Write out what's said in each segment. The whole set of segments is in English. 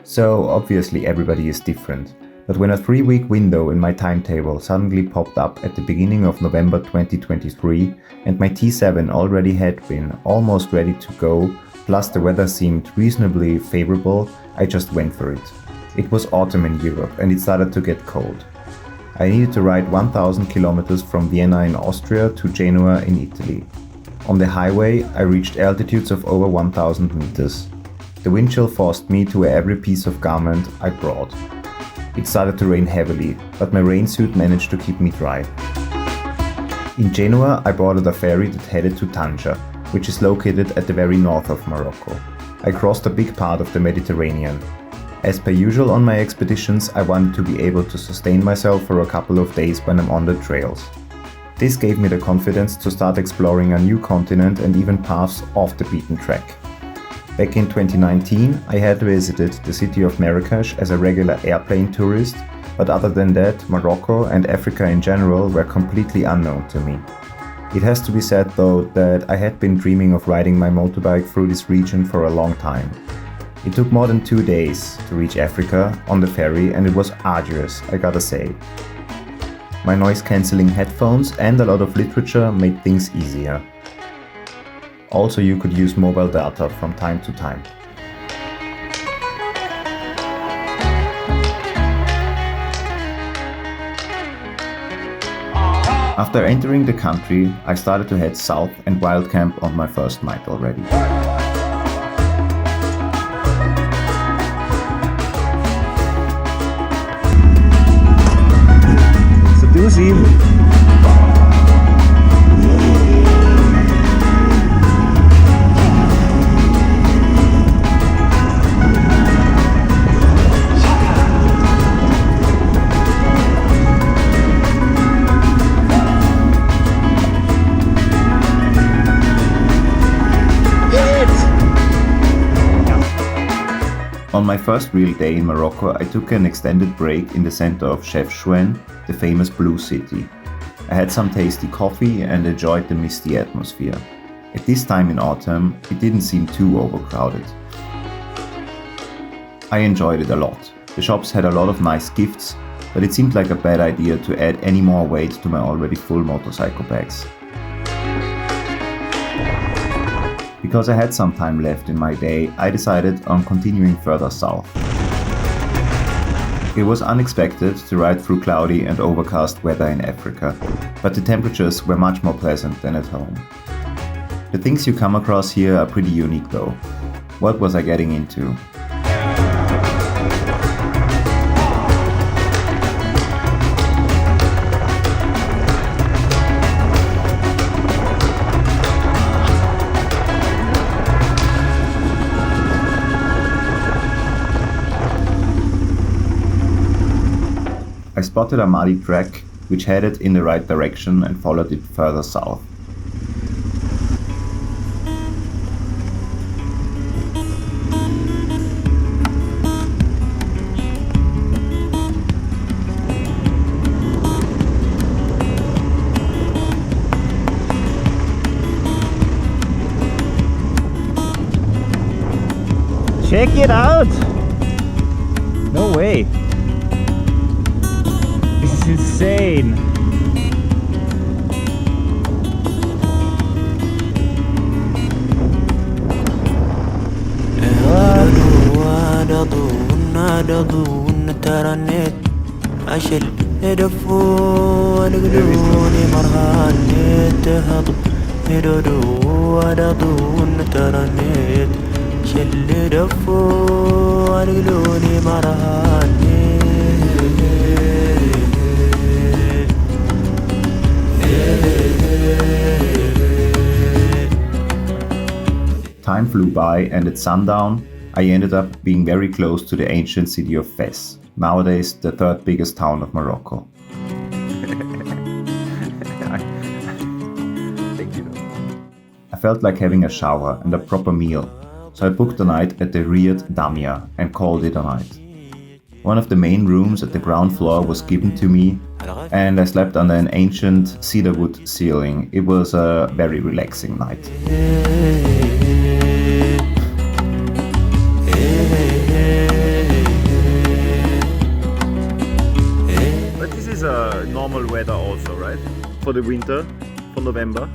So obviously everybody is different. But when a 3-week window in my timetable suddenly popped up at the beginning of November 2023 and my T7 already had been almost ready to go, plus the weather seemed reasonably favorable, I just went for it. It was autumn in Europe and it started to get cold. I needed to ride 1000 kilometers from Vienna in Austria to Genoa in Italy. On the highway, I reached altitudes of over 1000 meters. The wind chill forced me to wear every piece of garment I brought. It started to rain heavily, but my rain suit managed to keep me dry. In Genoa, I boarded a ferry that headed to Tanger, which is located at the very north of Morocco. I crossed a big part of the Mediterranean. As per usual on my expeditions, I wanted to be able to sustain myself for a couple of days when I'm on the trails. This gave me the confidence to start exploring a new continent and even paths off the beaten track. Back in 2019, I had visited the city of Marrakech as a regular airplane tourist, but other than that, Morocco and Africa in general were completely unknown to me. It has to be said though that I had been dreaming of riding my motorbike through this region for a long time. It took more than 2 days to reach Africa on the ferry and it was arduous, I gotta say. My noise-cancelling headphones and a lot of literature made things easier. Also, you could use mobile data from time to time. After entering the country, I started to head south and wild camp on my first night already. It's a doozy. On my first real day in Morocco, I took an extended break in the center of Chefchaouen, the famous Blue City. I had some tasty coffee and enjoyed the misty atmosphere. At this time in autumn, it didn't seem too overcrowded. I enjoyed it a lot. The shops had a lot of nice gifts, but it seemed like a bad idea to add any more weight to my already full motorcycle bags. Because I had some time left in my day, I decided on continuing further south. It was unexpected to ride through cloudy and overcast weather in Africa, but the temperatures were much more pleasant than at home. The things you come across here are pretty unique though. What was I getting into? I spotted a muddy track which headed in the right direction and followed it further south. Check it out! No way! This is insane! Time flew by and at sundown, I ended up being very close to the ancient city of Fez, nowadays the third biggest town of Morocco. I felt like having a shower and a proper meal, so I booked a night at the Riad Damia and called it a night. One of the main rooms at the ground floor was given to me, and I slept under an ancient cedarwood ceiling. It was a very relaxing night. for the winter, for November.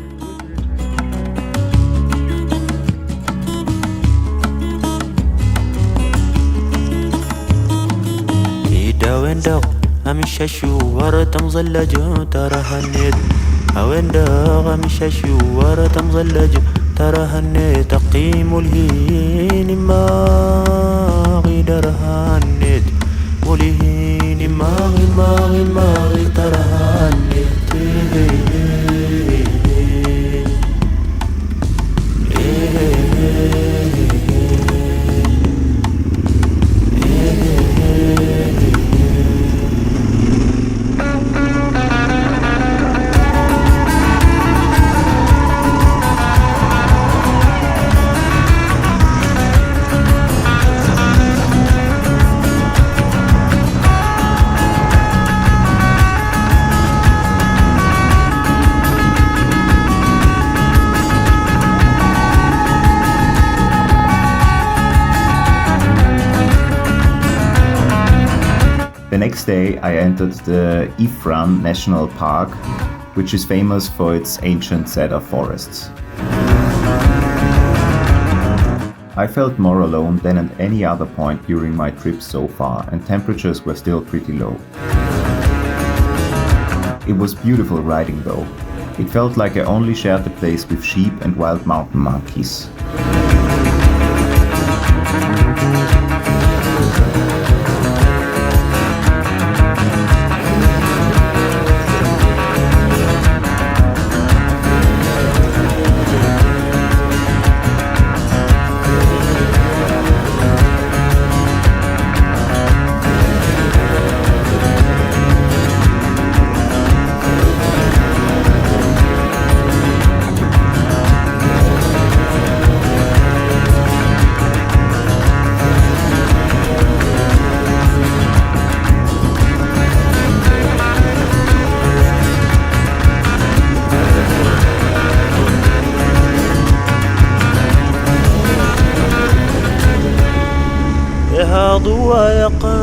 ويندق امشى شوارة مزلج ترى هنيت ويندق امشى شوارة مزلج ترى هنيت تقيم الهين ما غير هنيت ولهين ما غير ترى هنيت The next day I entered the Ifran National Park, which is famous for its ancient cedar forests. I felt more alone than at any other point during my trip so far, and temperatures were still pretty low. It was beautiful riding though. It felt like I only shared the place with sheep and wild mountain monkeys. ضوايقا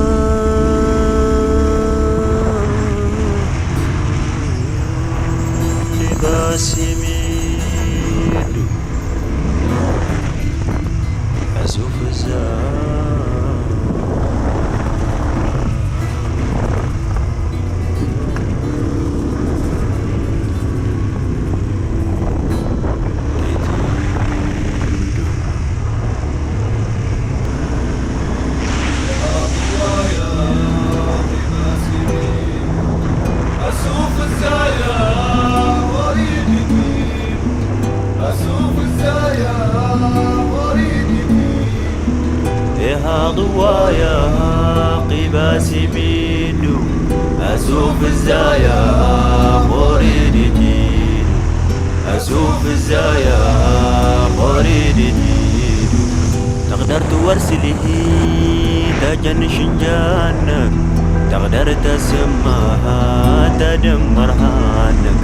لباسي ميل أزوف ضوايا قباسي بيدو أسوف الزايا مريدتي أسوف الزايا مريدتي تقدر تورسله تجن شنجانك تقدر تسمها تدمرها عنك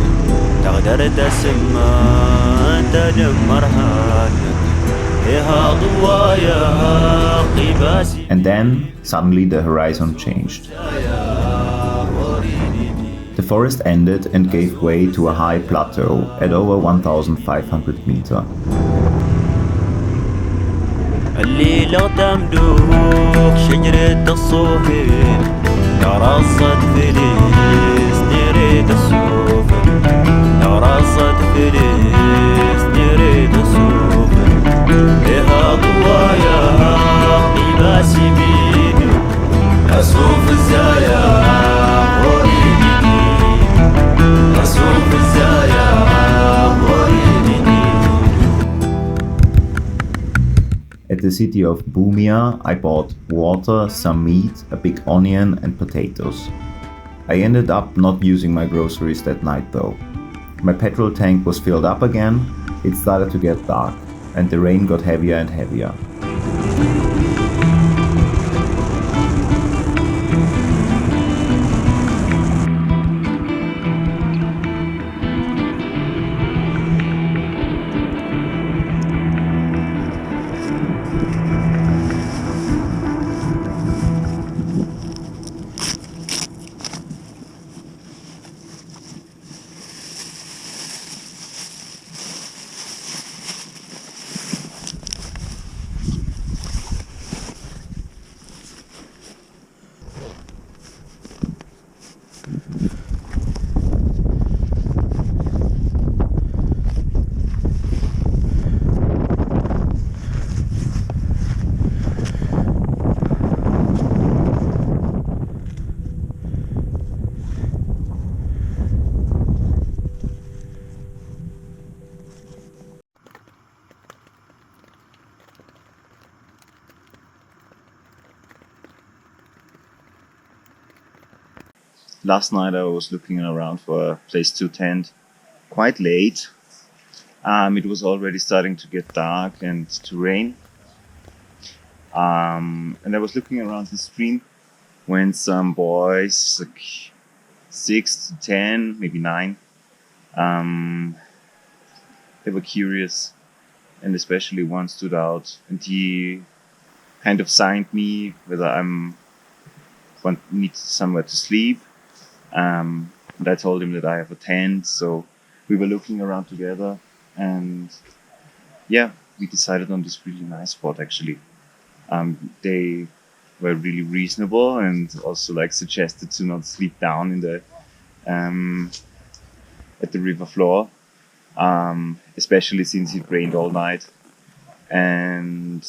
تقدر تسمها تدمرها عنك. And then, suddenly the horizon changed. The forest ended and gave way to a high plateau at over 1,500 meters. الليلة تمدوك شجرة الصوفين ترصد فليس نريد السوفن ترصد فليس نريد السوفن لها ضوايا قباسي بيدو أسوف الزايا مريدني أسوف الزايا مريدني. At the city of Bumia, I bought water, some meat, a big onion and potatoes. I ended up not using my groceries that night though. My petrol tank was filled up again, it started to get dark, and the rain got heavier and heavier. last night I was looking around for a place to tent quite late. It was already starting to get dark and to rain. And I was looking around the stream when some boys, like 6 to 10, maybe 9, they were curious, and especially one stood out, and he kind of signed me whether need somewhere to sleep. And I told him that I have a tent, so we were looking around together, and yeah, we decided on this really nice spot actually. They were really reasonable and also like suggested to not sleep down in the at the river floor, especially since it rained all night. And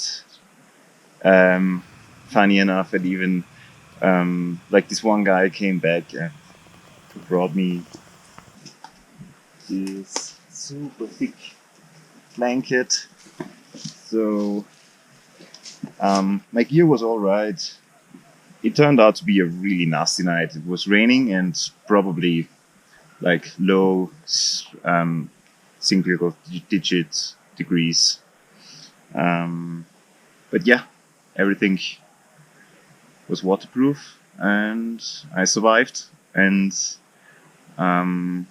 funny enough, and even like this one guy came back and brought me this super thick blanket. So my gear was all right. It turned out to be a really nasty night. It was raining and probably like low single digit degrees. But yeah, everything was waterproof and I survived and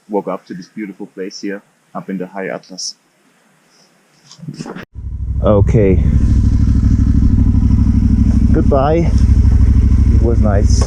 woke up to this beautiful place here up in the high Atlas. Okay. Goodbye. It was nice.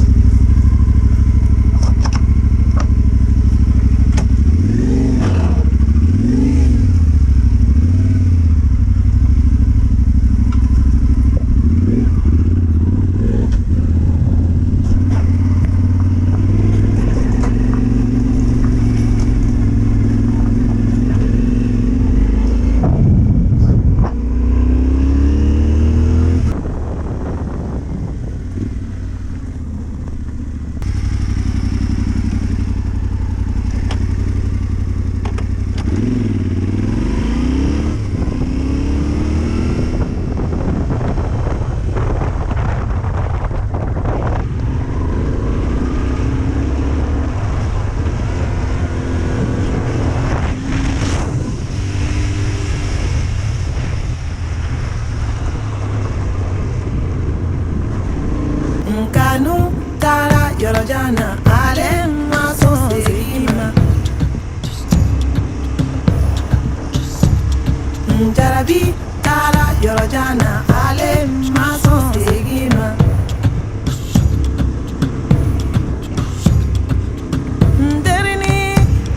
Jarabi tara yorojana ale mason segima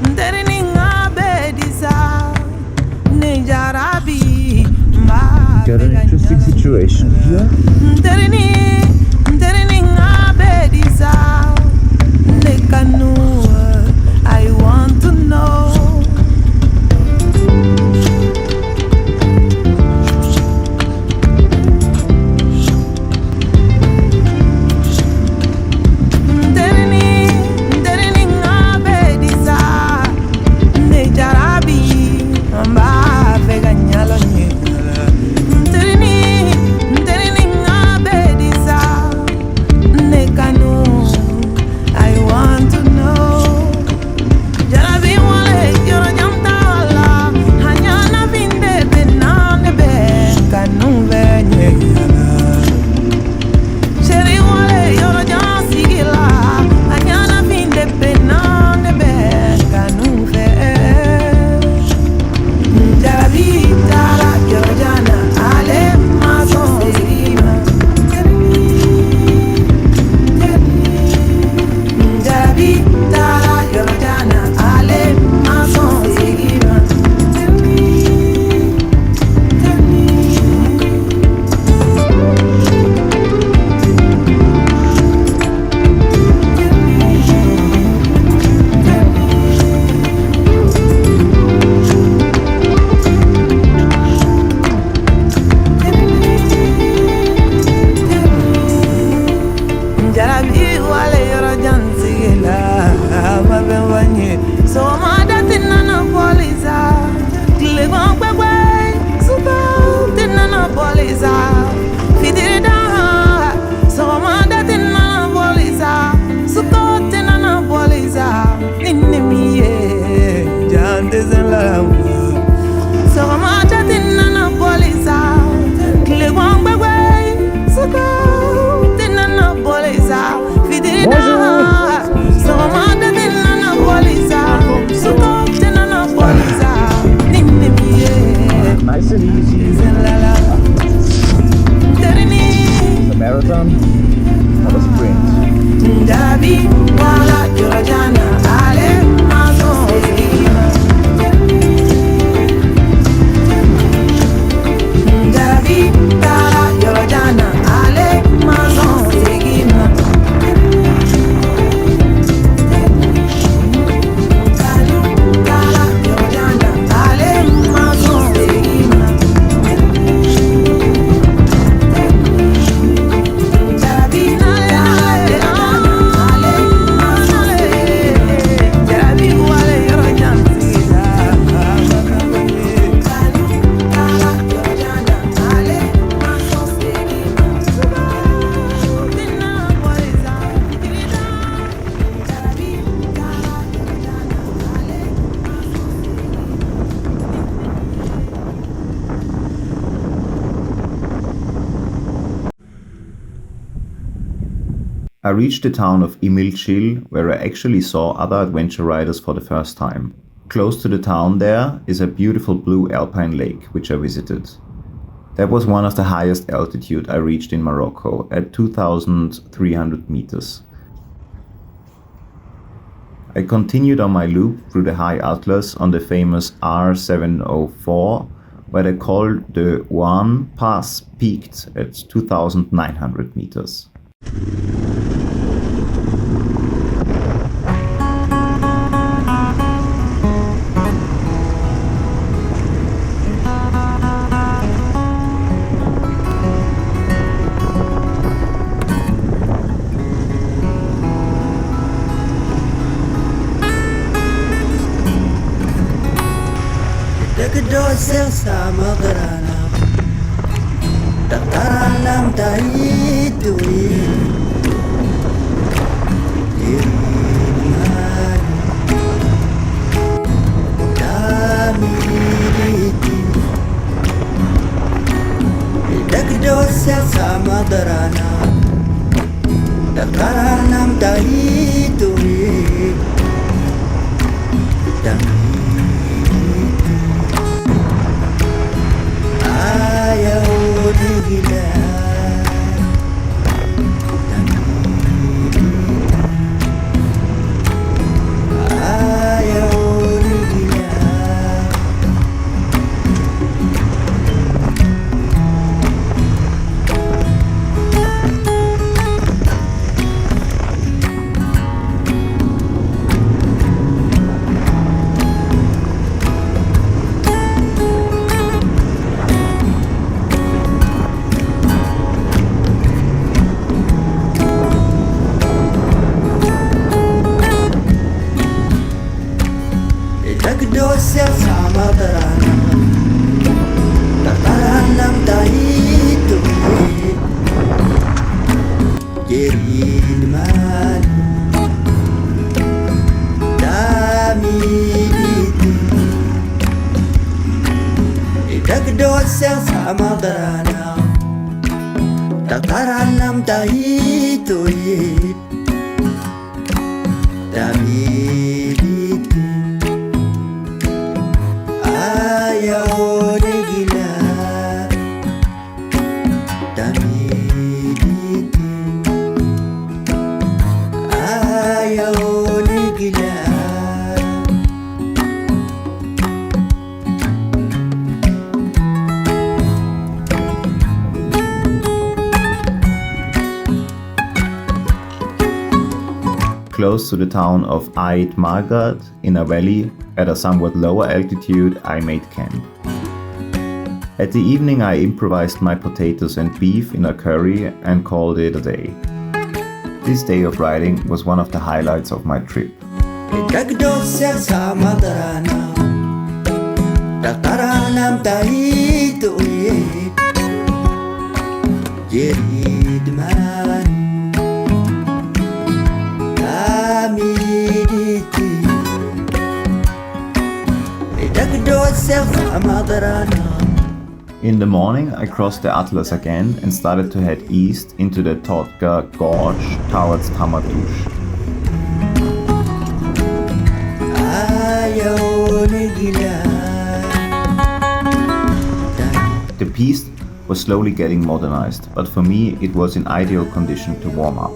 nderini ngabedisa ne jarabi mba. Got an interesting situation here. nderini ngabedisa ne kanu. I want to know. I want to know. Jarabi wale I reached the town of Imilchil, where I actually saw other adventure riders for the first time. Close to the town there is a beautiful blue alpine lake, which I visited. That was one of the highest altitude I reached in Morocco, at 2,300 meters. I continued on my loop through the high atlas on the famous R704, where the Col de Juan Pass peaked at 2,900 meters. Kedosel sama gerana Daftaran lam taitui Diriman Dami diti Kedosel sama gerana Daftaran lam taitui Dami Kedosel sama gerana Daftaran lam taitui Diriman Dami diti Kedosel sama gerana Daftaran lam taitui Dami diti Ayaw nagila Dami diti Ayaw nagila Close to the town of Ait Margat, in a valley at a somewhat lower altitude, I made camp. At the evening I improvised my potatoes and beef in a curry and called it a day. This day of riding was one of the highlights of my trip. Kedosel sama gerana Daftaran lam taitui Diriman Dami diti Kedosel sama gerana. In the morning I crossed the Atlas again and started to head east into the Tanger gorge towards Tamatouche. Ayaw nagila The piste was slowly getting modernized, but for me it was in ideal condition to warm up.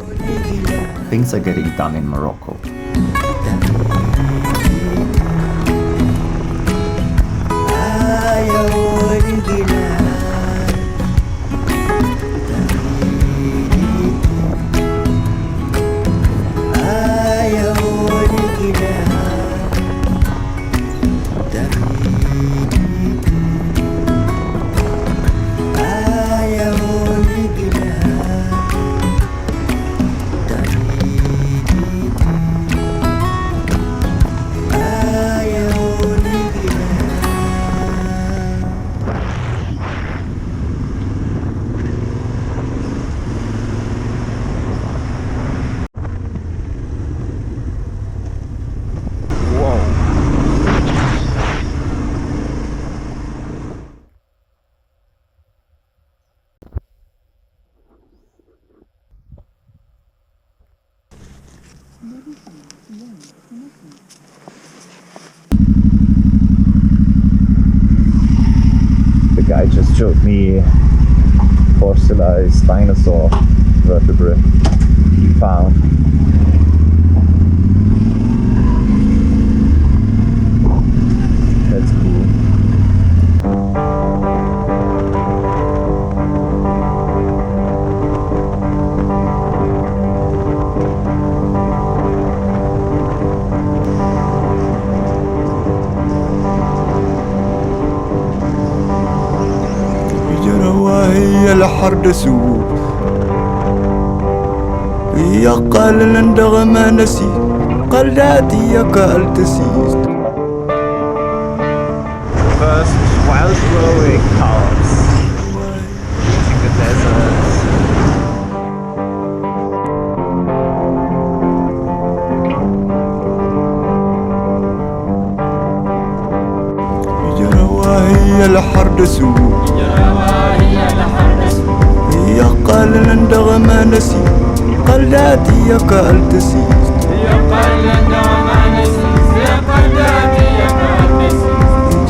Things are getting done in Morocco. guy just showed me fossilized dinosaur vertebrae he found. That's cool. هي الحرد سوق هي قال لندغ ما نسيت قلداتي يا قال تسيست. First wild growing colors in the desert. هي الحرد سوق هي قال لندغ ما نسيت قلداتي يا قال تسيست. هي قال لندغ ما نسيت يا قلداتي يا قال تسيست.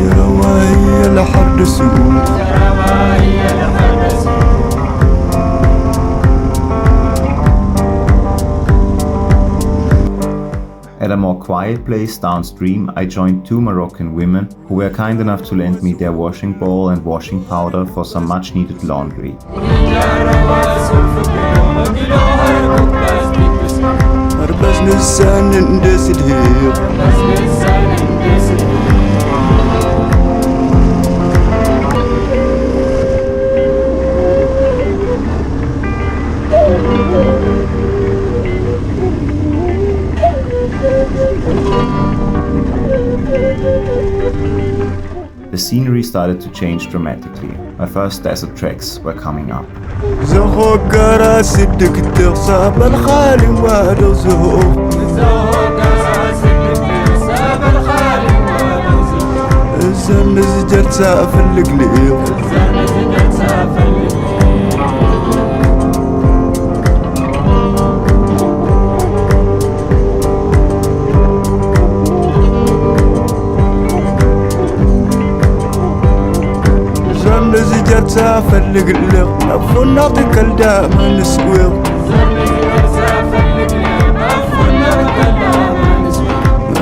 جروا هي الحرد سوق جروا هي الحرد سوق. At a more quiet place downstream, I joined two Moroccan women who were kind enough to lend me their washing bowl and washing powder for some much needed laundry. The scenery started to change dramatically. My first desert treks were coming up. فلق اللغ أفو نعطيك الدام نسويغ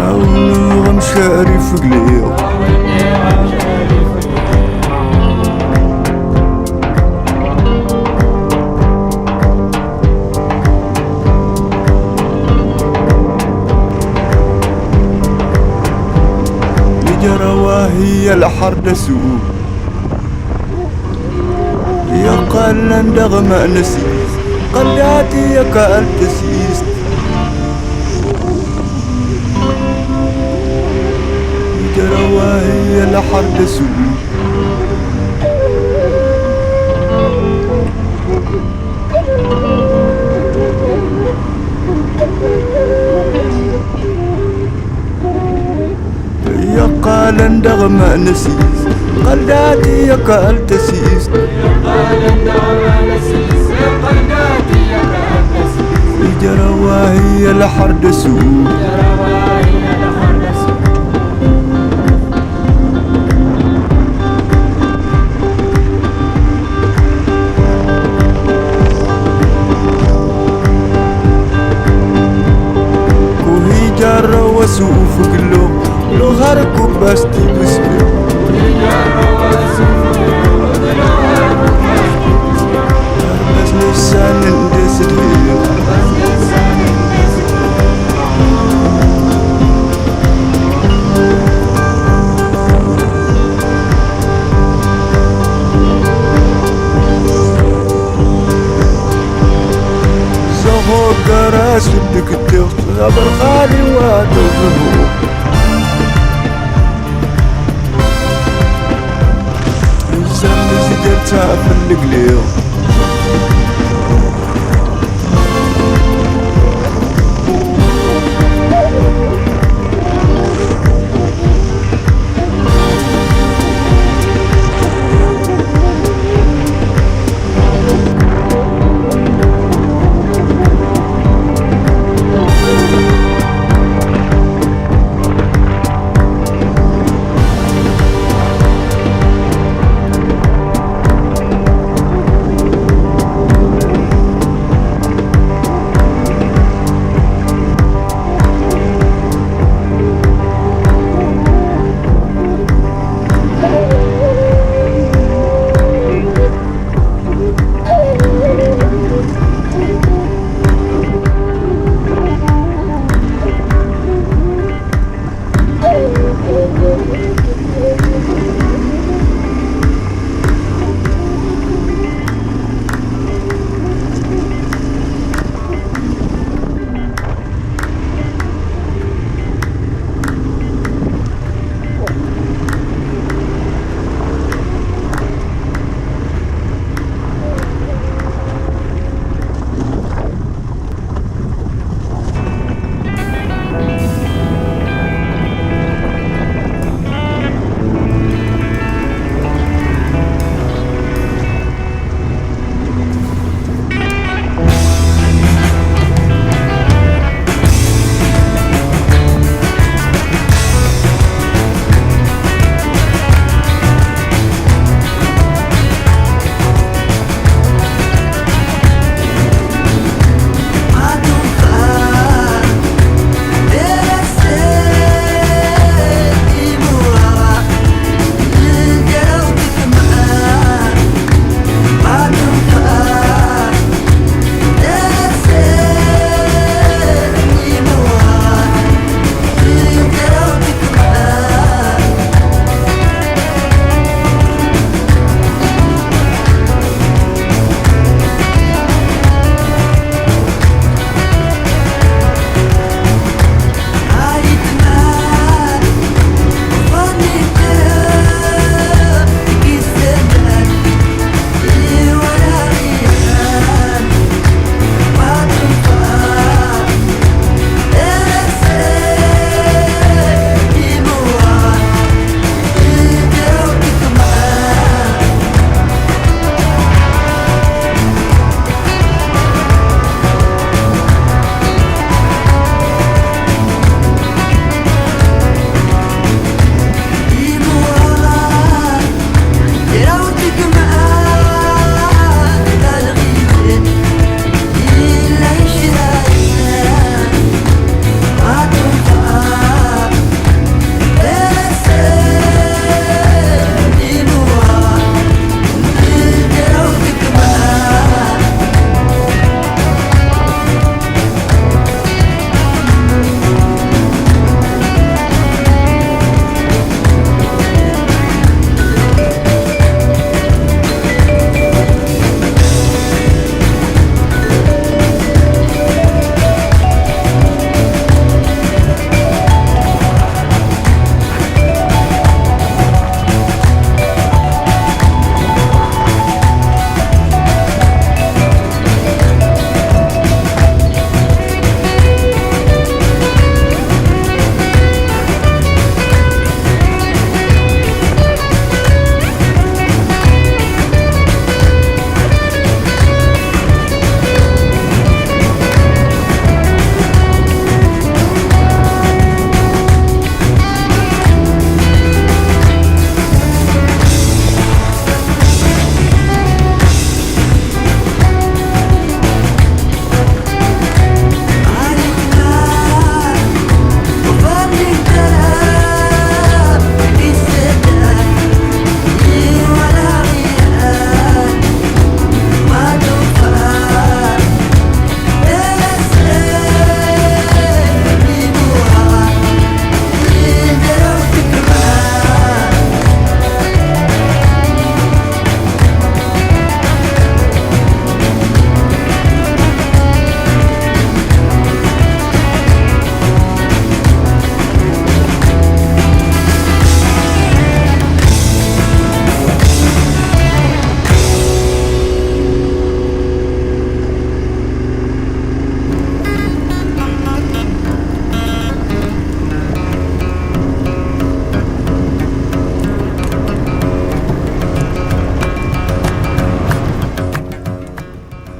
أو غمشاري فقليغ لجروا هي الحرد سوق يا قال لندغ ما نسيت قلداتي يا قال تسيست. جروا هي الحرد سوق يا قال لندغ ما نسيت قلداتي يا قال تسيست. جروا هي الحرد سوق وهي جروا وسوف قلو لو غرقوا باستي بسبب لسان اندسد زهو قراس بدك التغط غبر غالي وادو ظهور الزم زدرتها في القليل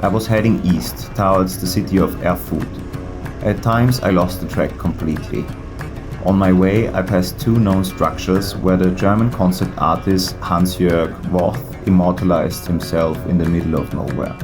I was heading east towards the city of Erfurt. At times I lost the track completely. On my way I passed two known structures where the German concept artist Hans-Jörg Voth immortalized himself in the middle of nowhere.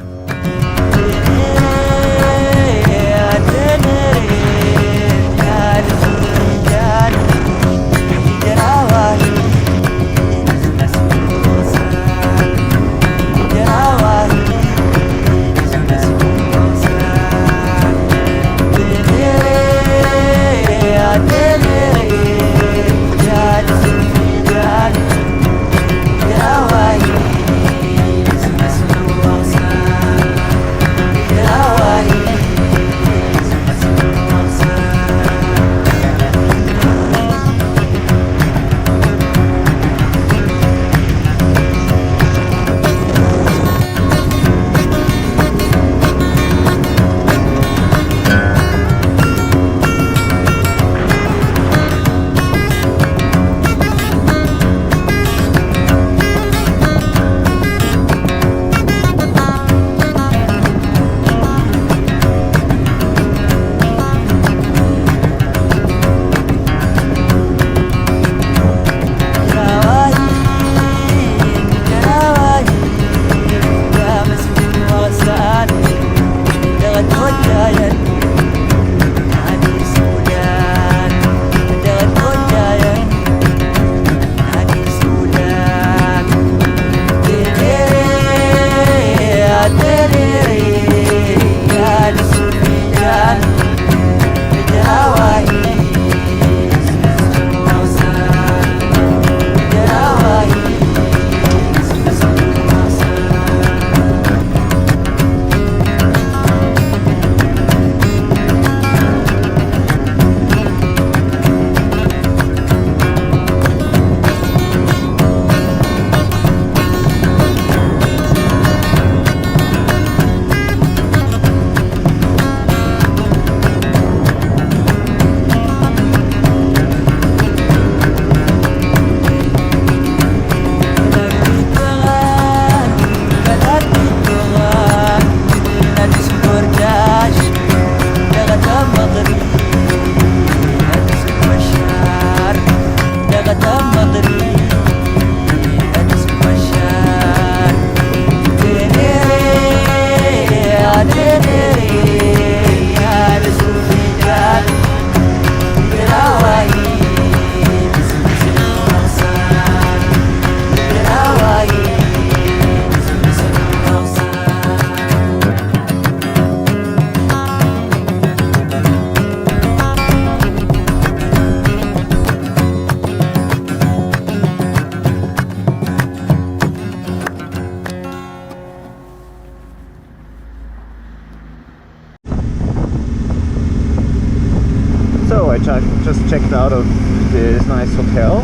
Just checked out of this nice hotel.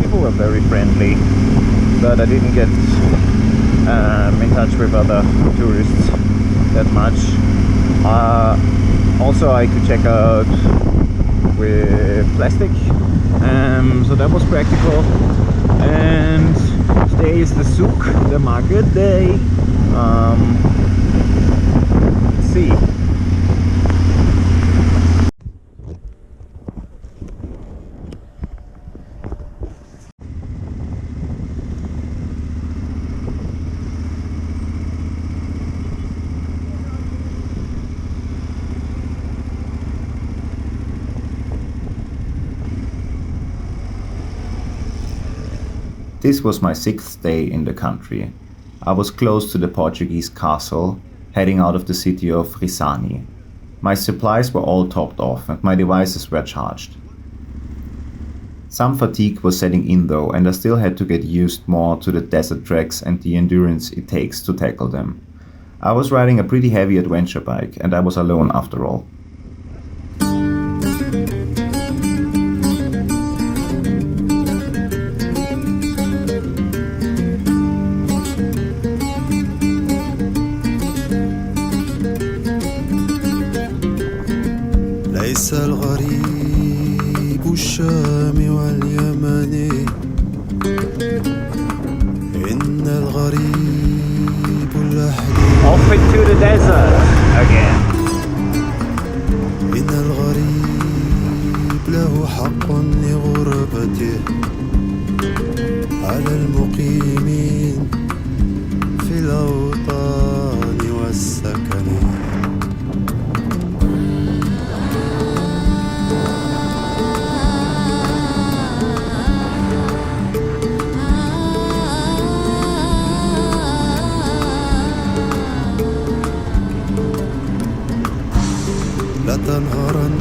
People were very friendly, but I didn't get in touch with other tourists that much. Also, I could check out with plastic, so that was practical. And today is the souk, the market day. Let's see. This was my 6th day in the country. I was close to the Portuguese castle, heading out of the city of Risani. My supplies were all topped off and my devices were charged. Some fatigue was setting in though, and I still had to get used more to the desert treks and the endurance it takes to tackle them. I was riding a pretty heavy adventure bike and I was alone after all. ليس الغريب الشام واليمن إن الغريب الأحد off into the desert again. إن الغريب له حق لغربته على المقيمين في الأوطان والسكن. لا تنهرن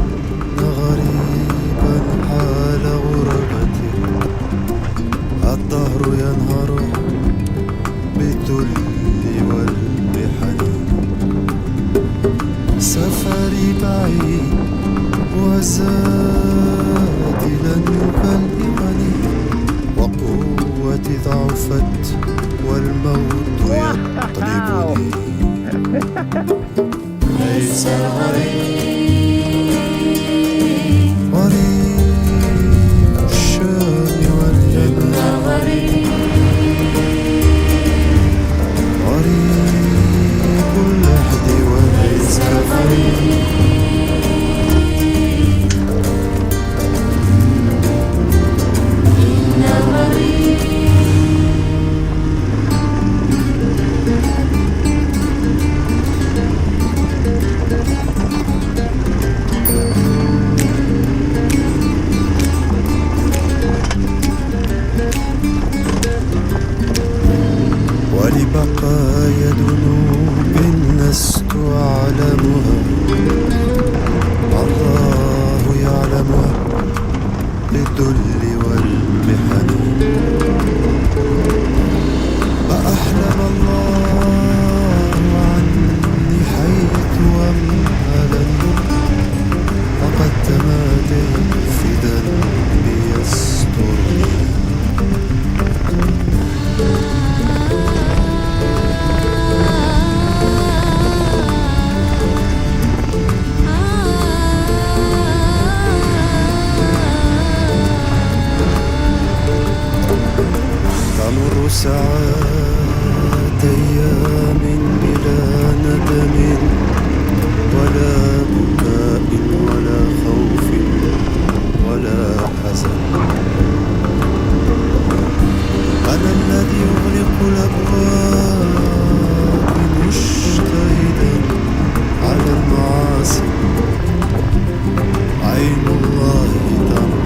غريبا حال غربته، الدهر ينهر بالذل والمحن. سفري بعيد وزادي لن يكلمني، وقوتي ضعفت والموت يطلبني. ليس الغريب غريب الشام واليمن، غريب اللحد وليس غريب. ولبقايا ذنوب لست أعلمها، الله يعلمها بالذل والمحن. فأحلم الله عني حيث أمهلني، فقد تماديت في ذنبي يسترني. تمر ساعات أيام بلا ندم ولا بكاء ولا خوف ولا حزن. أنا الذي يغلق الأبواب مجتهدا على المعاصي، عين الله تنظرني.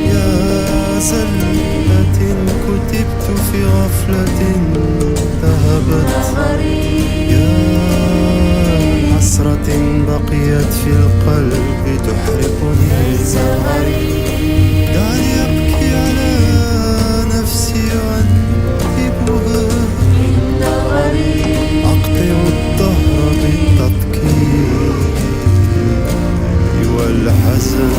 يا زلة كتبت في غفلة ذهبت، يا حسرة بقيت في القلب تحرقني. دعني أبكي على نفسي وأنتبها، أقطع الدهر بالتذكير والحزن.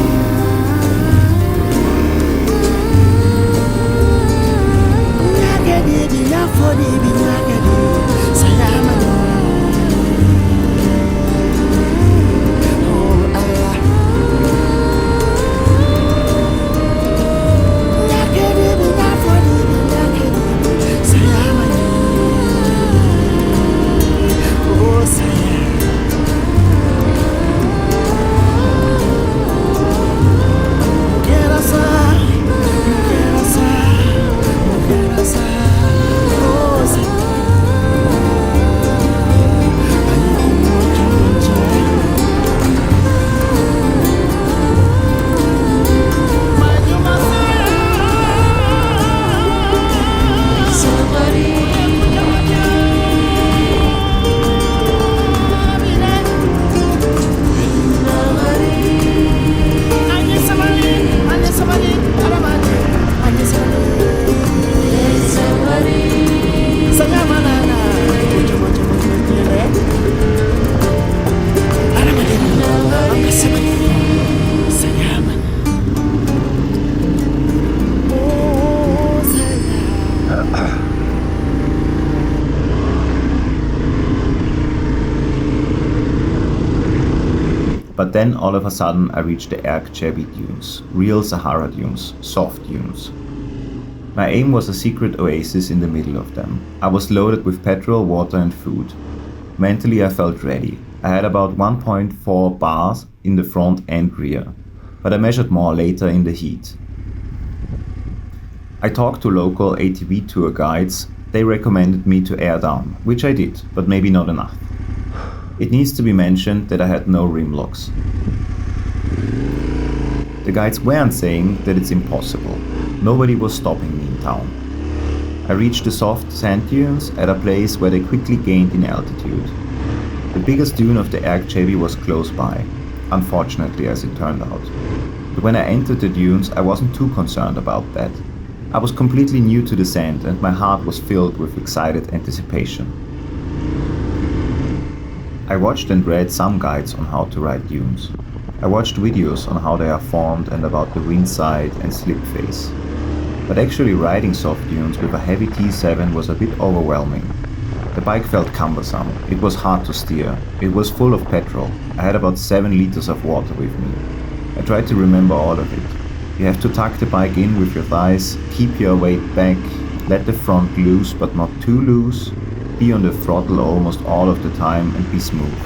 But then all of a sudden I reached the Erg Chebi dunes, real Sahara dunes, soft dunes. My aim was a secret oasis in the middle of them. I was loaded with petrol, water and food. Mentally I felt ready. I had about 1.4 bars in the front and rear, but I measured more later in the heat. I talked to local ATV tour guides. They recommended me to air down, which I did, but maybe not enough. It needs to be mentioned that I had no rim locks. The guides weren't saying that it's impossible. Nobody was stopping me in town. I reached the soft sand dunes at a place where they quickly gained in altitude. The biggest dune of the Ergchevi was close by, unfortunately as it turned out. But when I entered the dunes, I wasn't too concerned about that. I was completely new to the sand and my heart was filled with excited anticipation. I watched and read some guides on how to ride dunes. I watched videos on how they are formed and about the wind side and slip phase. But actually riding soft dunes with a heavy T7 was a bit overwhelming. The bike felt cumbersome, it was hard to steer, it was full of petrol, I had about 7 liters of water with me. I tried to remember all of it. You have to tuck the bike in with your thighs, keep your weight back, let the front loose but not too loose, be on the throttle almost all of the time and be smooth.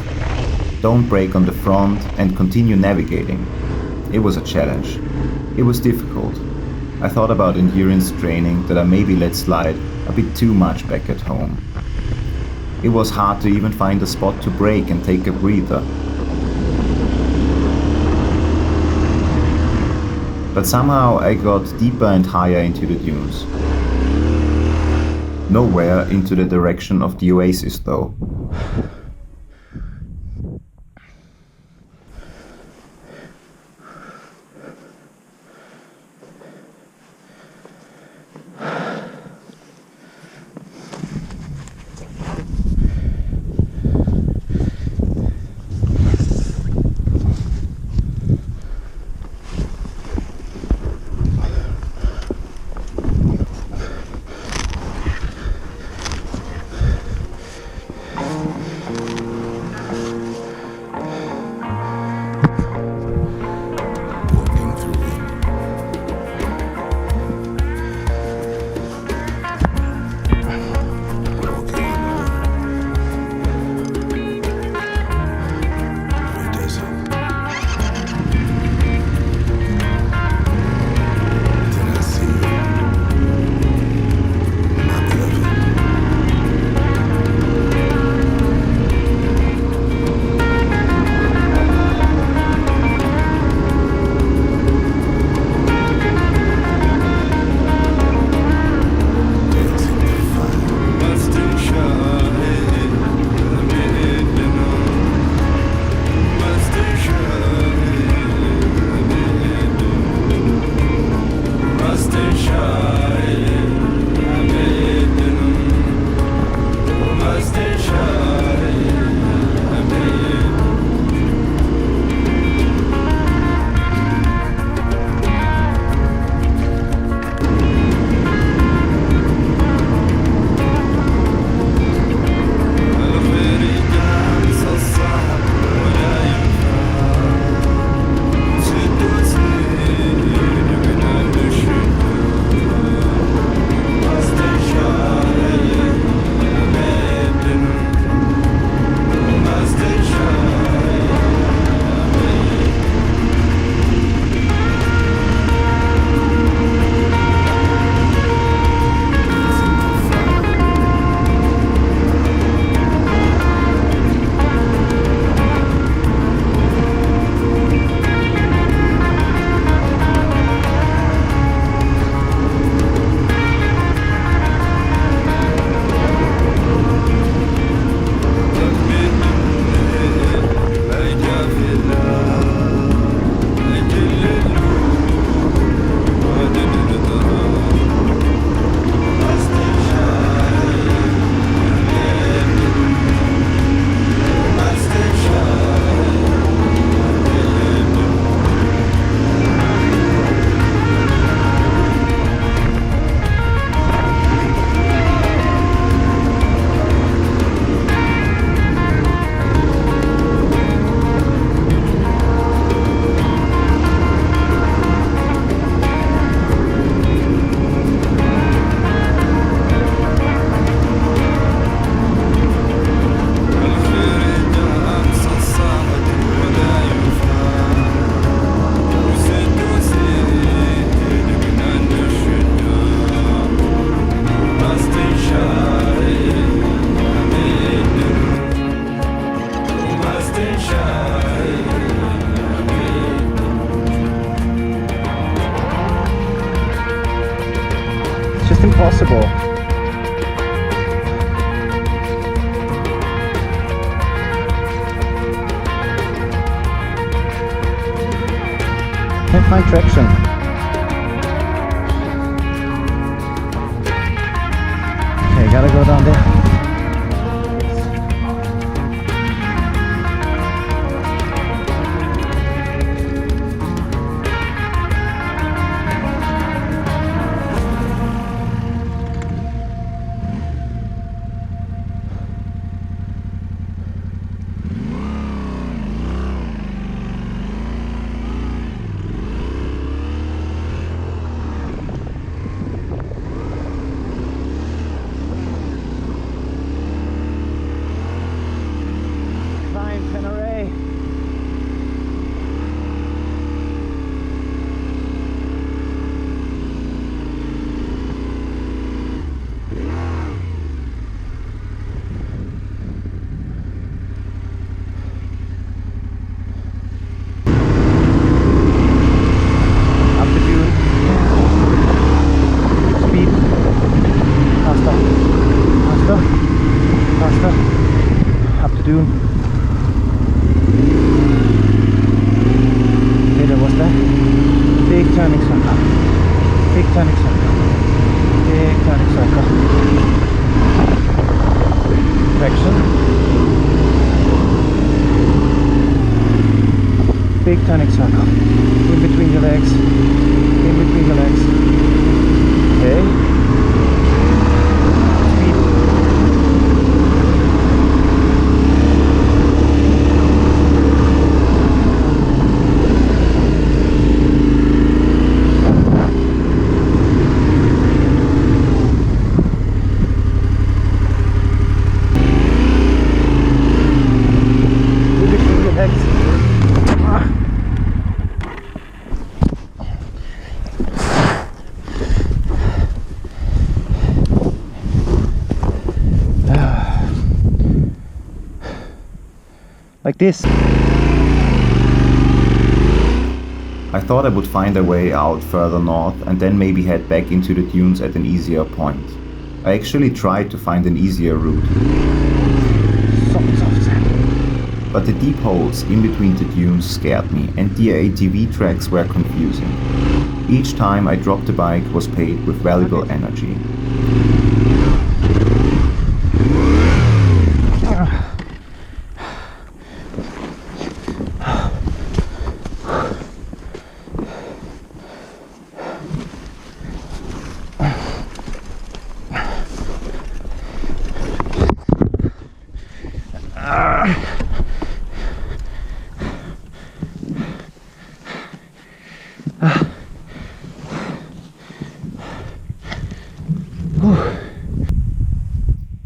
Don't brake on the front and continue navigating. It was a challenge. It was difficult. I thought about endurance training that I maybe let slide a bit too much back at home. It was hard to even find a spot to brake and take a breather. But somehow I got deeper and higher into the dunes. Nowhere into the direction of the oasis though. almost impossible. Can't find traction. Okay, gotta go down there. Tenere. Up the dune. Speed. Faster. Faster. Faster. Up the dune. Was that? Big turning circle. Big turning circle. Big turning circle. Traction. Big turning circle. In between your legs. In between your legs. Okay. Speed. Like this. I thought I would find a way out further north and then maybe head back into the dunes at an easier point. I actually tried to find an easier route. But the deep holes in between the dunes scared me and the ATV tracks were confusing. Each time I dropped the bike was paid with valuable energy.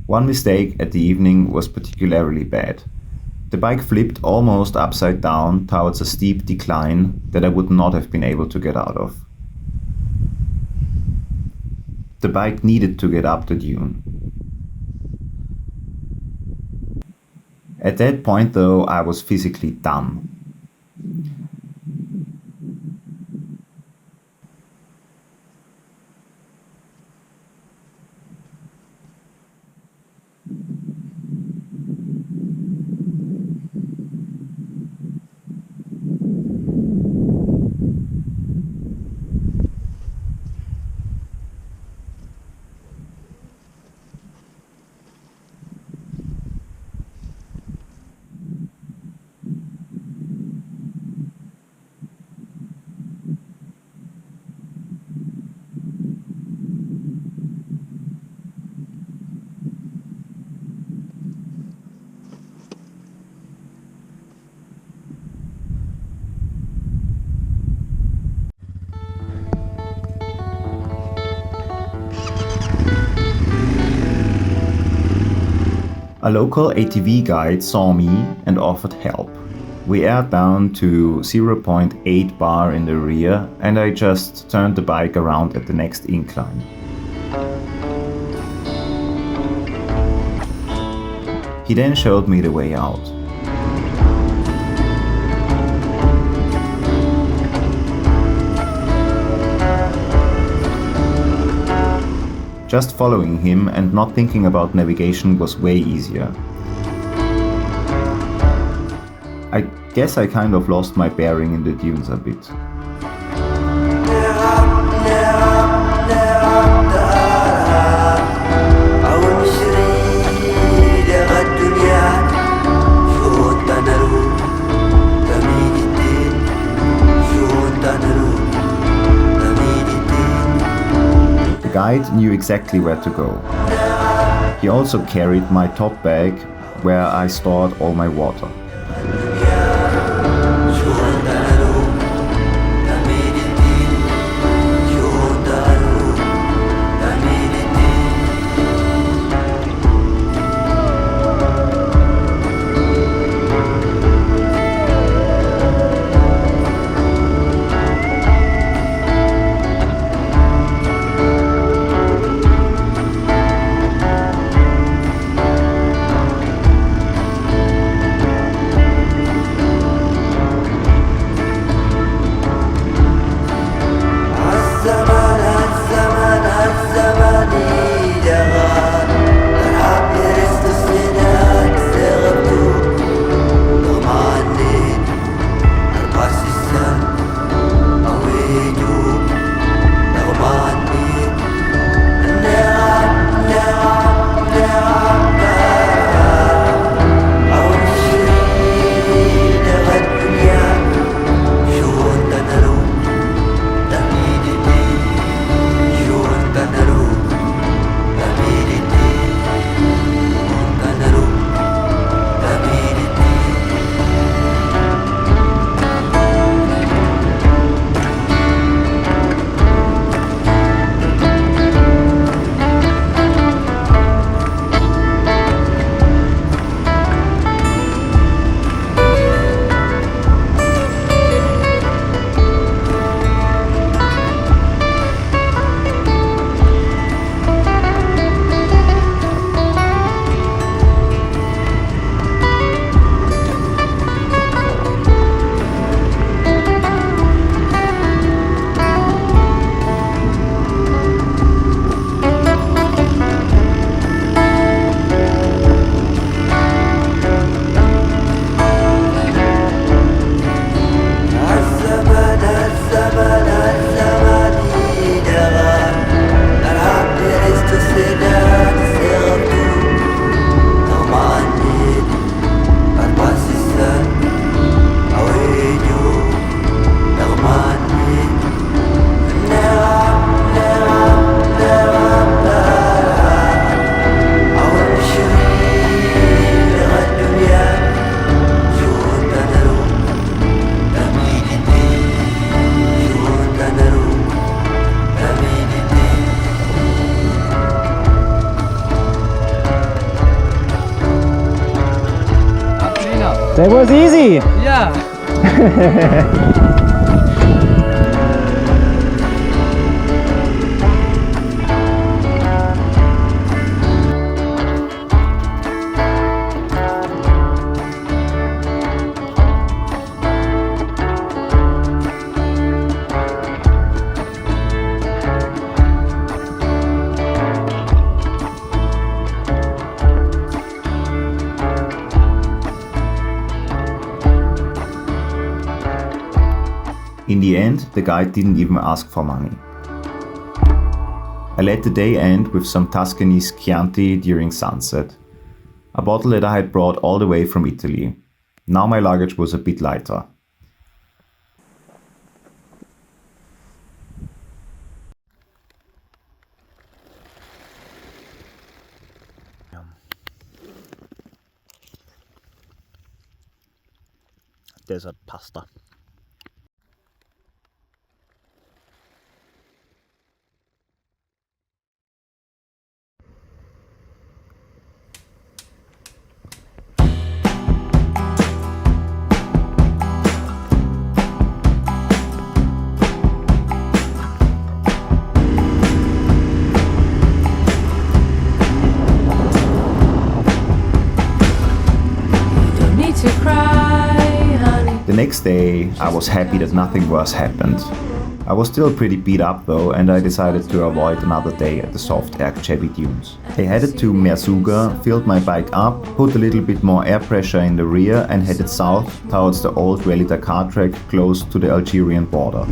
One mistake at the evening was particularly bad. The bike flipped almost upside down towards a steep decline that I would not have been able to get out of. The bike needed to get up the dune. At that point though, I was physically done. A local ATV guide saw me and offered help. We aired down to 0.8 bar in the rear and I just turned the bike around at the next incline. He then showed me the way out. Just following him and not thinking about navigation was way easier. I guess I kind of lost my bearing in the dunes a bit. The guide knew exactly where to go. He also carried my top bag where I stored all my water. That was easy! Yeah. In the end, the guide didn't even ask for money. I let the day end with some Tuscany's Chianti during sunset, a bottle that I had brought all the way from Italy. Now my luggage was a bit lighter. Desert pasta. The next day, I was happy that nothing worse happened. I was still pretty beat up though, and I decided to avoid another day at the soft air Chevy dunes. I headed to Merzouga, filled my bike up, put a little bit more air pressure in the rear and headed south towards the old Rally Dakar track close to the Algerian border.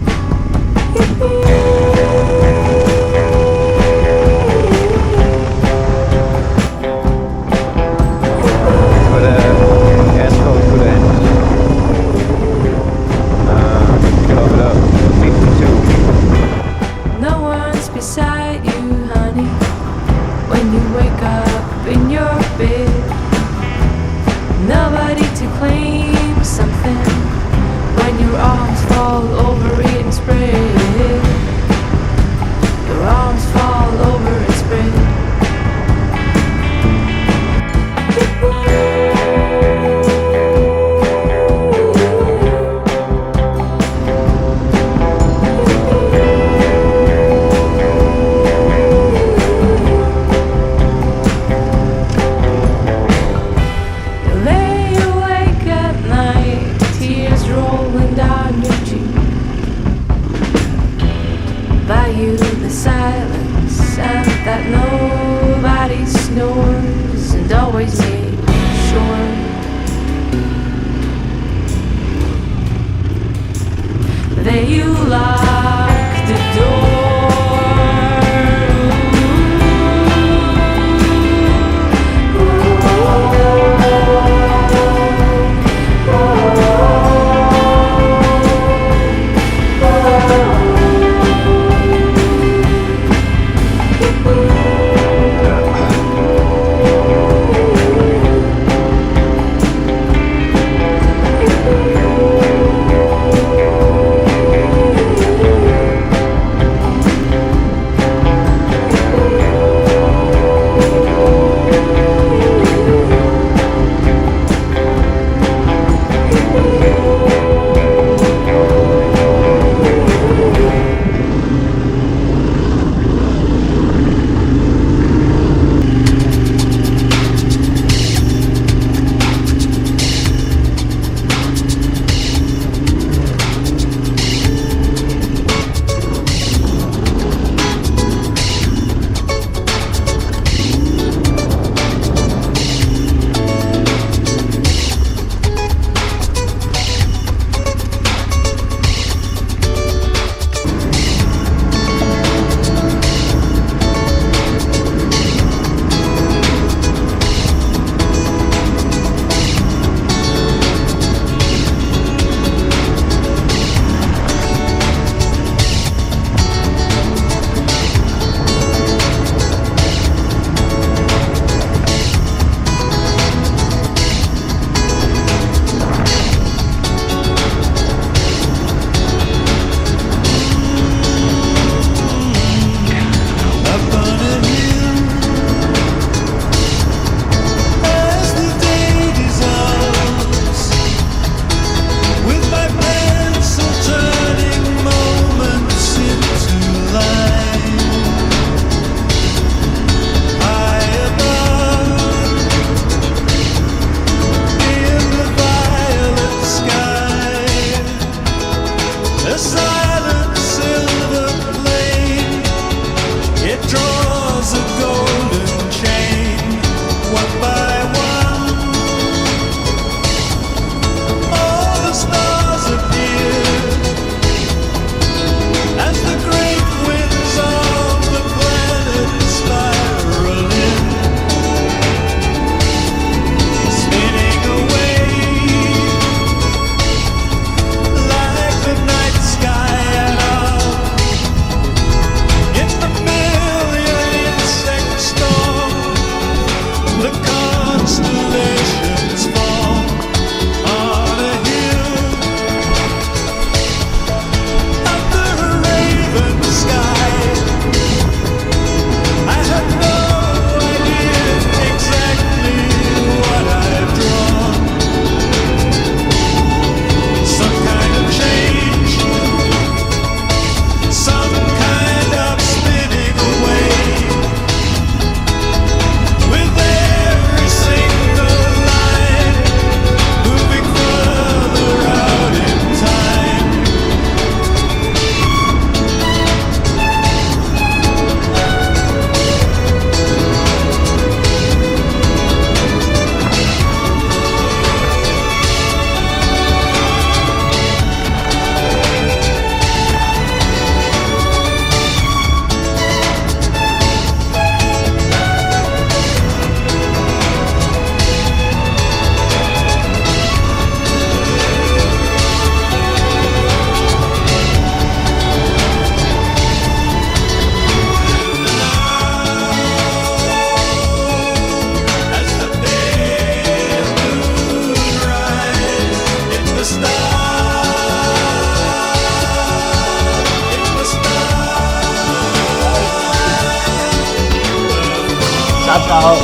Ciao, ciao.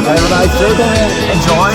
Have a nice day. Enjoy.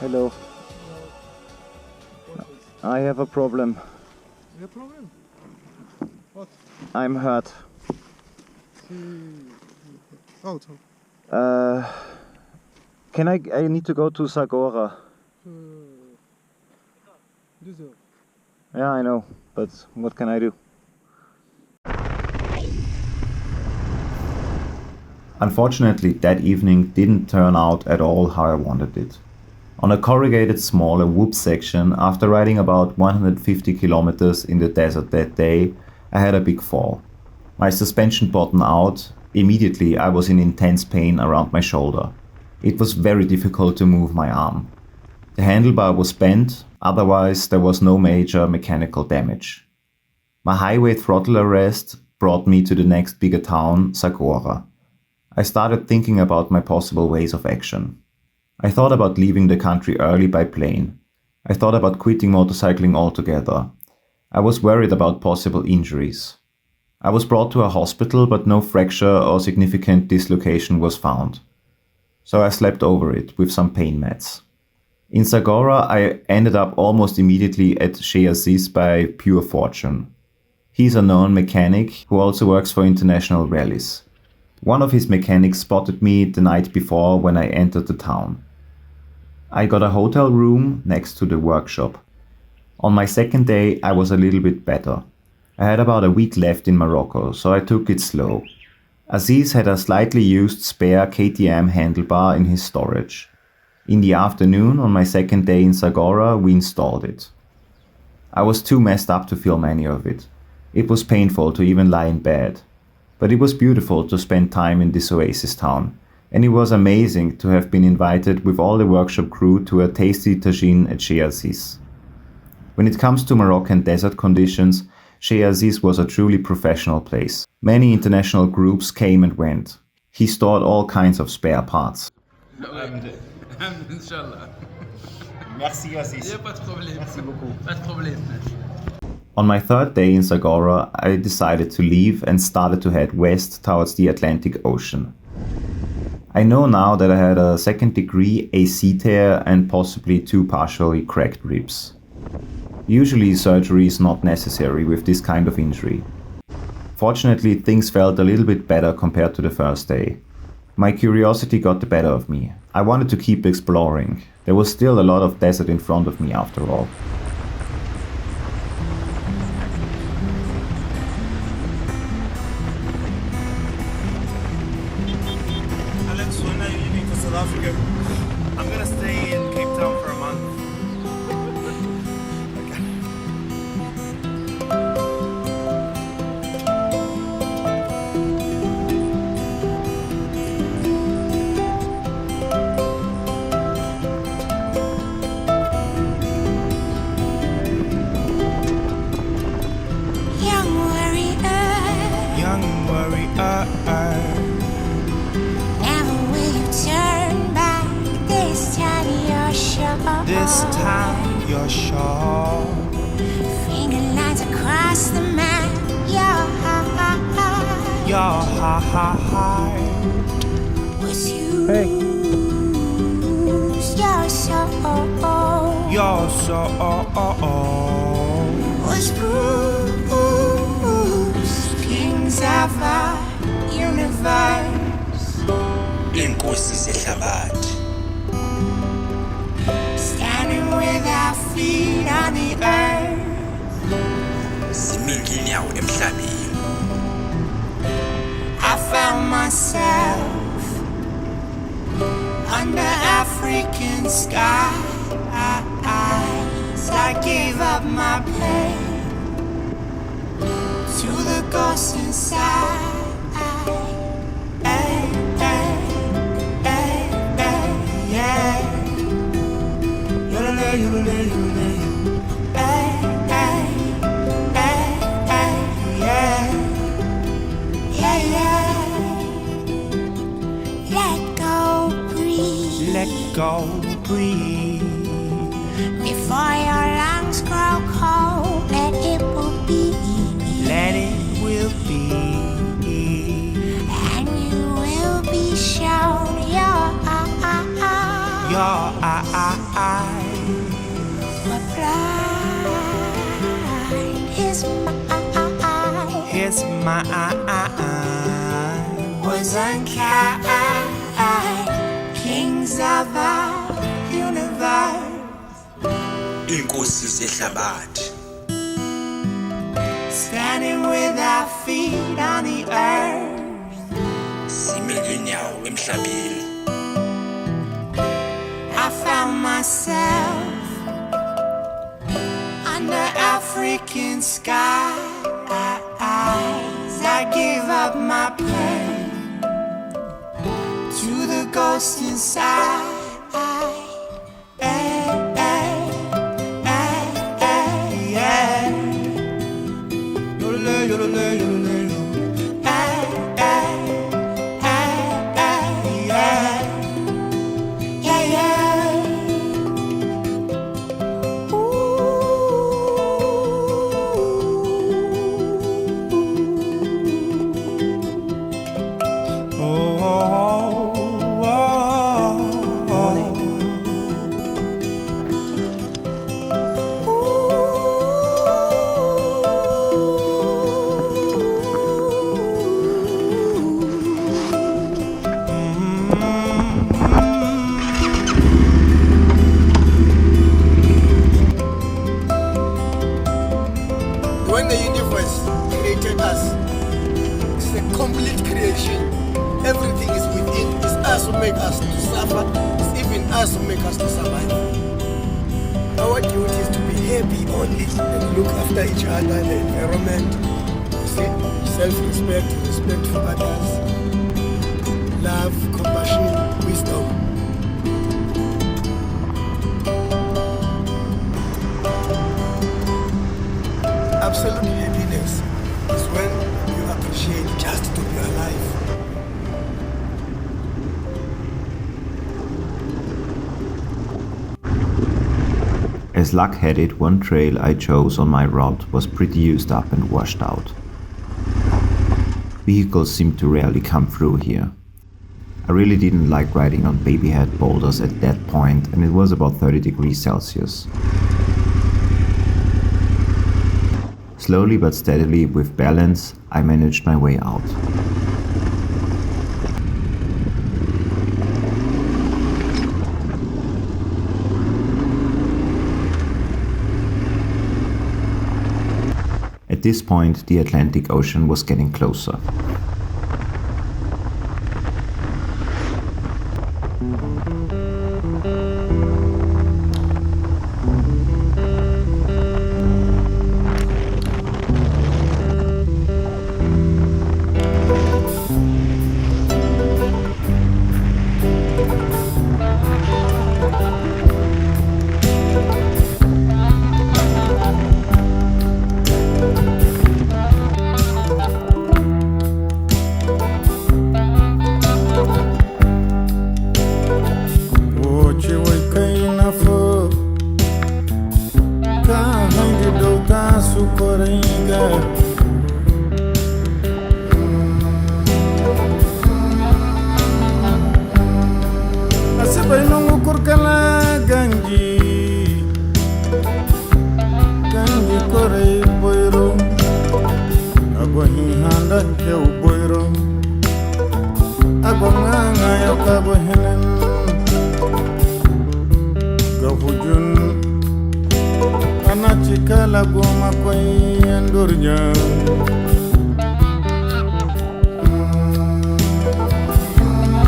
Hello. I have a problem. You have problem? What? I'm hurt. Out. Can I need to go to Zagora. Düsseldorf. Yeah, I know, but what can I do? Unfortunately, that evening didn't turn out at all how I wanted it. On a corrugated smaller whoop section, after riding about 150 kilometers in the desert that day, I had a big fall. My suspension bottomed out. Immediately I was in intense pain around my shoulder. It was very difficult to move my arm. The handlebar was bent, otherwise there was no major mechanical damage. My highway throttle arrest brought me to the next bigger town, Zagora. I started thinking about my possible ways of action. I thought about leaving the country early by plane. I thought about quitting motorcycling altogether. I was worried about possible injuries. I was brought to a hospital, but no fracture or significant dislocation was found. So I slept over it with some pain meds. In Zagora, I ended up almost immediately at Chez Aziz by pure fortune. He's a known mechanic who also works for international rallies. One of his mechanics spotted me the night before when I entered the town. I got a hotel room next to the workshop. On my second day, I was a little bit better. I had about a week left in Morocco, so I took it slow. Aziz had a slightly used spare KTM handlebar in his storage. In the afternoon, on my second day in Zagora, we installed it. I was too messed up to film any of it. It was painful to even lie in bed. But it was beautiful to spend time in this oasis town, and it was amazing to have been invited with all the workshop crew to a tasty tagine at Chez Aziz. When it comes to Moroccan desert conditions, Chez Aziz was a truly professional place. Many international groups came and went. He stored all kinds of spare parts. Inch'Allah. Merci Aziz. Yeah, pas de problème. Merci beaucoup. Pas de problème. On my third day in Zagora, I decided to leave and started to head west towards the Atlantic Ocean. I know now that I had a second-degree AC tear and possibly 2 partially cracked ribs. Usually surgery is not necessary with this kind of injury. Fortunately, things felt a little bit better compared to the first day. My curiosity got the better of me. I wanted to keep exploring. There was still a lot of desert in front of me after all. Alex, when are you leaving for South Africa? I'm gonna stay in Cape Town for a month. Never will you turn back. This time you're sure. This time you're sure. Finger lines across the map. Your heart was you. Hey. Your soul was bruised. Kings of our universe, inkosi zehlabathi. standing with our feet on the earth. Simile inyawo emhlabeni. I found myself under African skies. I gave up my pain to the ghost inside. Ay, ay, ay, ay, yeah. Yodelay, yodelay, yodelay. Ay, ay, ay, ay, yeah. Yeah, yeah. Let go, breathe. Let go, breathe. Before your lungs grow cold, let it will be. Let it will be. And you will be shown your eyes. What blind is my was unkind. Kings of our universe, inkosi zehlabathi. standing with our feet on the earth. Simile inyawo emhlabeni. I found myself under African skies. I give up my pain to the ghost inside. Ay, ay, ay, ay, yeah. Yodelay, yodelay, yodelay. Ay, ay, ay, ay, yeah. Yeah, yeah. When the universe created us, it's a complete creation. Everything is within. It's us who make us to suffer. It's even us who make us to survive. Our duty is to be happy only and look after each other and the environment. You see, self-respect, respect for others, love, compassion, wisdom. Absolute happiness is when you appreciate just to be alive. As luck had it, one trail I chose on my route was pretty used up and washed out. Vehicles seemed to rarely come through here. I really didn't like riding on babyhead boulders at that point, and it was about 30 degrees Celsius. Slowly but steadily, with balance, I managed my way out. At this point, the Atlantic Ocean was getting closer. ke uboiro agonganga yo kabo henen gafujun anachikala goma kwa Endurnya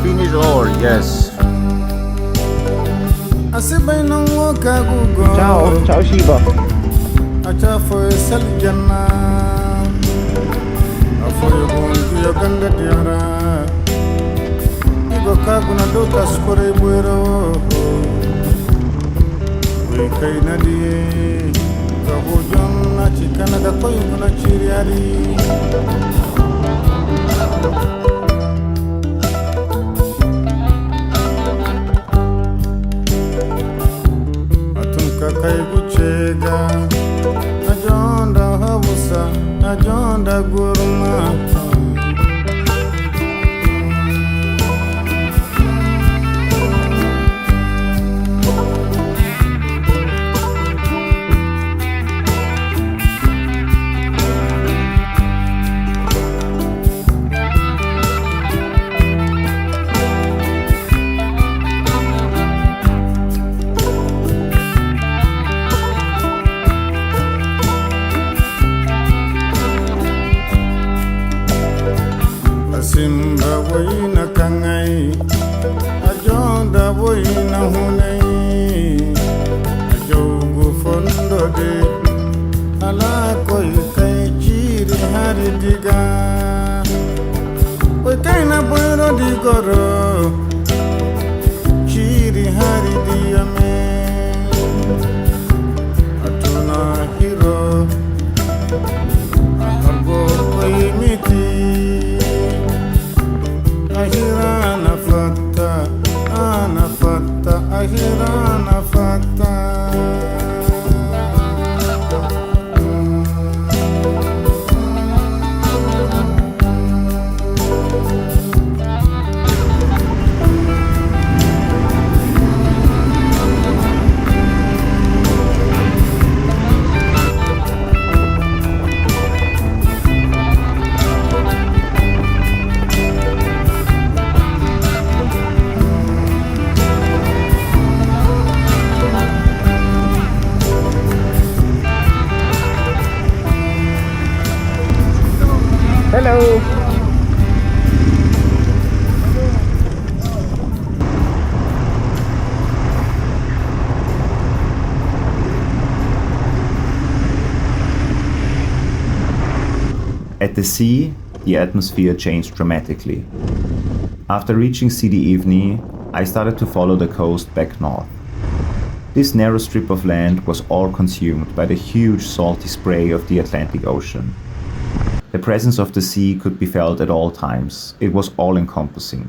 Finish all, yes. asibay nango kagugo Ciao, ciao Shiba. acha foi saljanna afoy bontu yokanda tiara igo kaguna do kaskore buero we kai nadi kabu jonna chikana da koy kuna chiriari kai buchega ajonda habusa ajonda gurma Simba boina kangai ajonda boina hunai ajogu fondo de ala koi kai chiri hari diga oi kai na boiro digoro chiri hari diame atuna hero aharbo koi miti ahirana fatta ahirana fatta Hello. At the sea, the atmosphere changed dramatically. After reaching Sidi Ifni, I started to follow the coast back north. This narrow strip of land was all consumed by the huge salty spray of the Atlantic Ocean. The presence of the sea could be felt at all times. It was all-encompassing.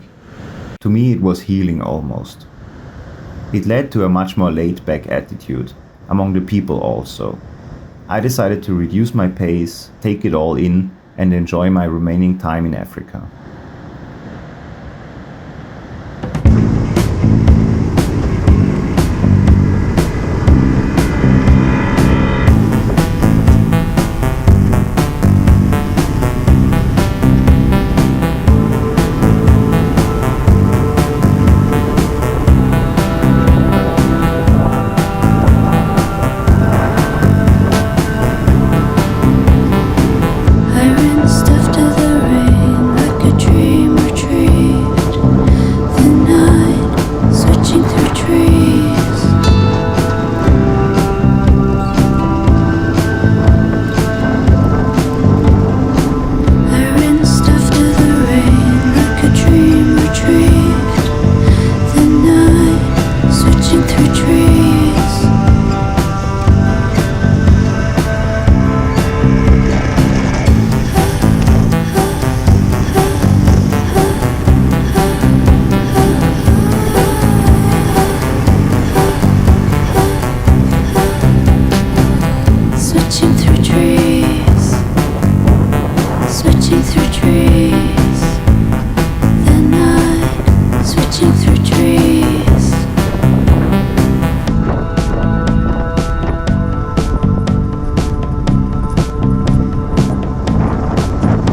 To me, it was healing almost. It led to a much more laid-back attitude, among the people also. I decided to reduce my pace, take it all in, and enjoy my remaining time in Africa. Stuff to the rain like a dream.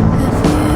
Have you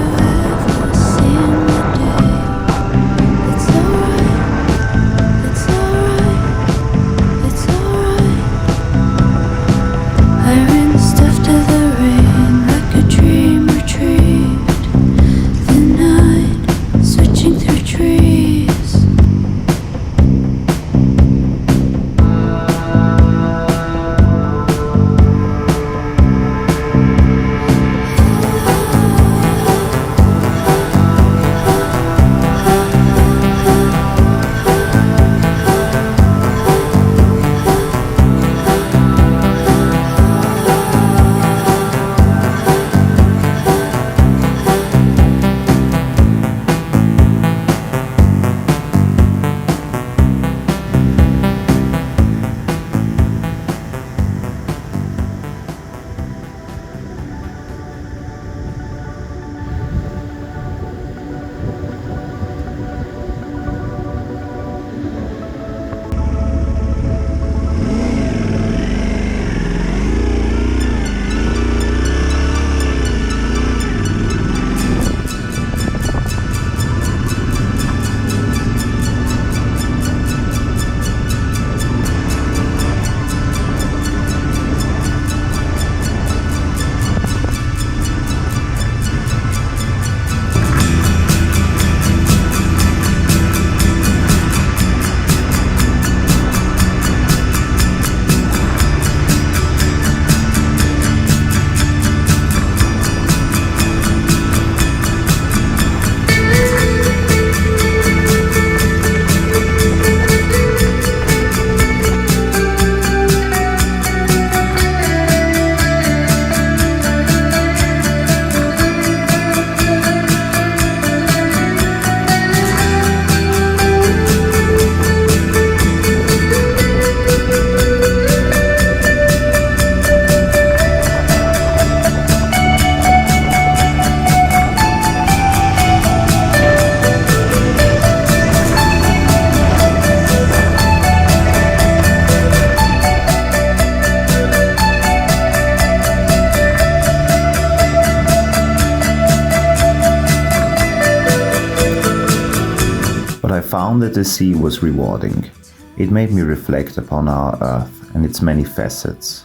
found that the sea was rewarding. It made me reflect upon our Earth and its many facets.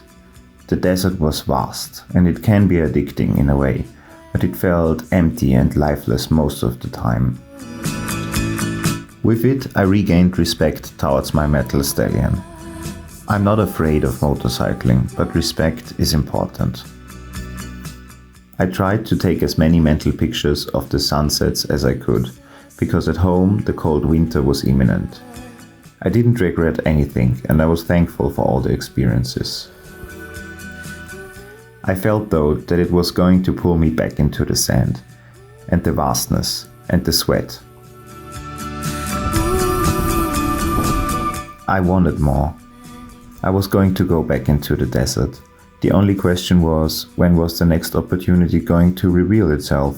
The desert was vast, and it can be addicting in a way, but it felt empty and lifeless most of the time. With it, I regained respect towards my metal stallion. I'm not afraid of motorcycling, but respect is important. I tried to take as many mental pictures of the sunsets as I could, because at home the cold winter was imminent. I didn't regret anything, and I was thankful for all the experiences. I felt though that it was going to pull me back into the sand, and the vastness, and the sweat. I wanted more. I was going to go back into the desert. The only question was, when was the next opportunity going to reveal itself?